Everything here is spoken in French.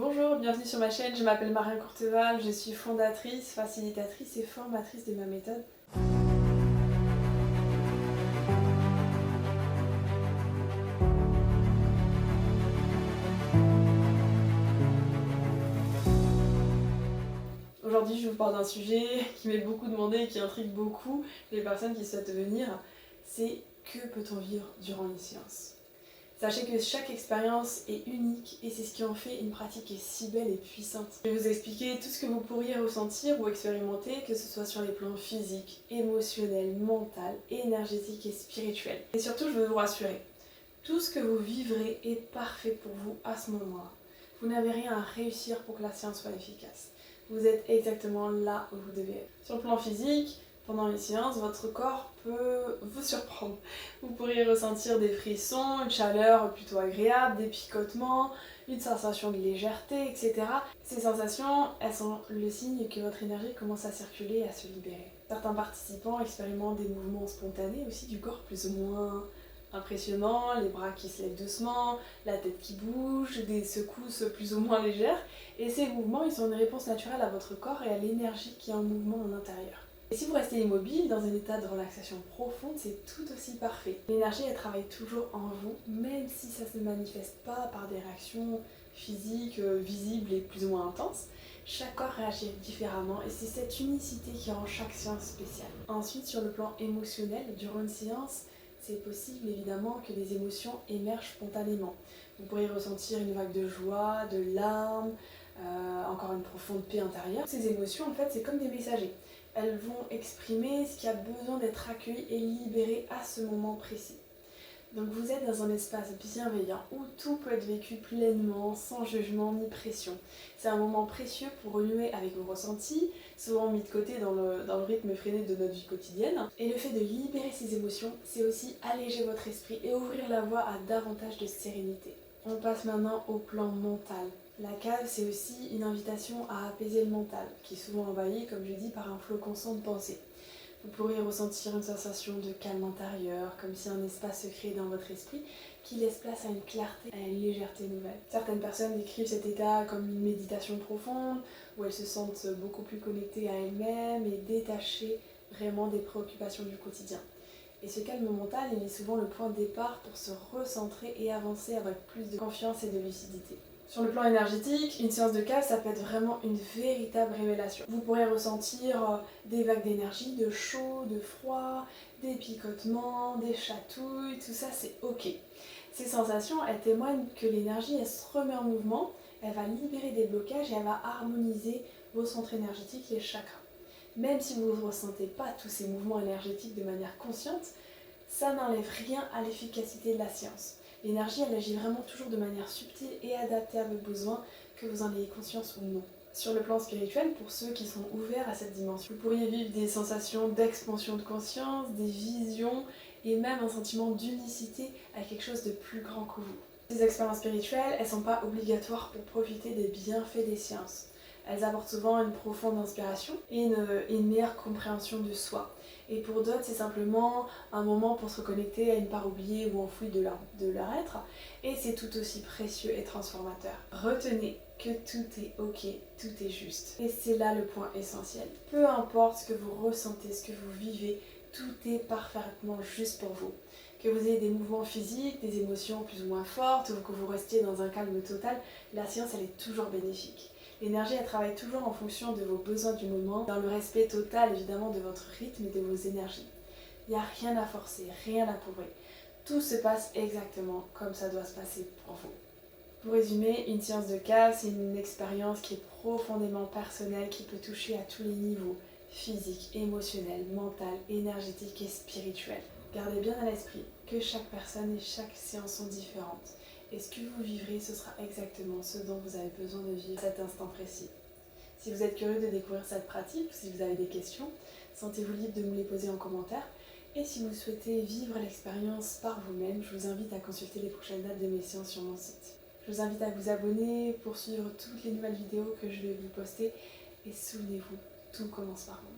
Bonjour, bienvenue sur ma chaîne, je m'appelle Marianne Courteval, je suis fondatrice, facilitatrice et formatrice de ma méthode. Aujourd'hui, je vous parle d'un sujet qui m'est beaucoup demandé et qui intrigue beaucoup les personnes qui souhaitent venir. C'est que peut-on vivre durant les séances? Sachez que chaque expérience est unique et c'est ce qui en fait une pratique qui est si belle et puissante. Je vais vous expliquer tout ce que vous pourriez ressentir ou expérimenter, que ce soit sur les plans physiques, émotionnels, mental, énergétiques et spirituels. Et surtout, je veux vous rassurer, tout ce que vous vivrez est parfait pour vous à ce moment-là. Vous n'avez rien à réussir pour que la séance soit efficace. Vous êtes exactement là où vous devez être. Sur le plan physique, pendant les séances, votre corps peut vous surprendre. Vous pourriez ressentir des frissons, une chaleur plutôt agréable, des picotements, une sensation de légèreté, etc. Ces sensations, elles sont le signe que votre énergie commence à circuler et à se libérer. Certains participants expérimentent des mouvements spontanés aussi du corps plus ou moins impressionnants, les bras qui se lèvent doucement, la tête qui bouge, des secousses plus ou moins légères. Et ces mouvements, ils sont une réponse naturelle à votre corps et à l'énergie qui est en mouvement à l'intérieur. Et si vous restez immobile, dans un état de relaxation profonde, c'est tout aussi parfait. L'énergie, elle travaille toujours en vous, même si ça ne se manifeste pas par des réactions physiques visibles et plus ou moins intenses. Chaque corps réagit différemment et c'est cette unicité qui rend chaque séance spéciale. Ensuite, sur le plan émotionnel, durant une séance, c'est possible évidemment que les émotions émergent spontanément. Vous pourriez ressentir une vague de joie, de larmes, encore une profonde paix intérieure. Ces émotions, en fait, c'est comme des messagers. Elles vont exprimer ce qui a besoin d'être accueilli et libéré à ce moment précis. Donc vous êtes dans un espace bienveillant où tout peut être vécu pleinement, sans jugement ni pression. C'est un moment précieux pour renouer avec vos ressentis, souvent mis de côté dans le rythme effréné de notre vie quotidienne. Et le fait de libérer ces émotions, c'est aussi alléger votre esprit et ouvrir la voie à davantage de sérénité. On passe maintenant au plan mental. La cave, c'est aussi une invitation à apaiser le mental, qui est souvent envahi, comme je dis, par un flot constant de pensées. Vous pourriez ressentir une sensation de calme intérieur, comme si un espace se crée dans votre esprit qui laisse place à une clarté, à une légèreté nouvelle. Certaines personnes décrivent cet état comme une méditation profonde, où elles se sentent beaucoup plus connectées à elles-mêmes et détachées vraiment des préoccupations du quotidien. Et ce calme mental, il est souvent le point de départ pour se recentrer et avancer avec plus de confiance et de lucidité. Sur le plan énergétique, une séance de cave, ça peut être vraiment une véritable révélation. Vous pourrez ressentir des vagues d'énergie, de chaud, de froid, des picotements, des chatouilles, tout ça c'est ok. Ces sensations, elles témoignent que l'énergie, elle se remet en mouvement, elle va libérer des blocages et elle va harmoniser vos centres énergétiques, les chakras. Même si vous ne ressentez pas tous ces mouvements énergétiques de manière consciente, ça n'enlève rien à l'efficacité de la séance. L'énergie, elle agit vraiment toujours de manière subtile et adaptée à vos besoins, que vous en ayez conscience ou non. Sur le plan spirituel, pour ceux qui sont ouverts à cette dimension, vous pourriez vivre des sensations d'expansion de conscience, des visions et même un sentiment d'unicité à quelque chose de plus grand que vous. Ces expériences spirituelles, elles ne sont pas obligatoires pour profiter des bienfaits des séances. Elles apportent souvent une profonde inspiration et une meilleure compréhension de soi. Et pour d'autres, c'est simplement un moment pour se reconnecter à une part oubliée ou enfouie de leur être. Et c'est tout aussi précieux et transformateur. Retenez que tout est ok, tout est juste. Et c'est là le point essentiel. Peu importe ce que vous ressentez, ce que vous vivez, tout est parfaitement juste pour vous. Que vous ayez des mouvements physiques, des émotions plus ou moins fortes, ou que vous restiez dans un calme total, la séance, elle est toujours bénéfique. L'énergie, elle travaille toujours en fonction de vos besoins du moment, dans le respect total évidemment de votre rythme et de vos énergies. Il n'y a rien à forcer, rien à prouver. Tout se passe exactement comme ça doit se passer pour vous. Pour résumer, une séance de cave, c'est une expérience qui est profondément personnelle, qui peut toucher à tous les niveaux, physique, émotionnel, mental, énergétique et spirituel. Gardez bien à l'esprit que chaque personne et chaque séance sont différentes. Et ce que vous vivrez, ce sera exactement ce dont vous avez besoin de vivre à cet instant précis. Si vous êtes curieux de découvrir cette pratique, ou si vous avez des questions, sentez-vous libre de me les poser en commentaire. Et si vous souhaitez vivre l'expérience par vous-même, je vous invite à consulter les prochaines dates de mes séances sur mon site. Je vous invite à vous abonner pour suivre toutes les nouvelles vidéos que je vais vous poster. Et souvenez-vous, tout commence par vous.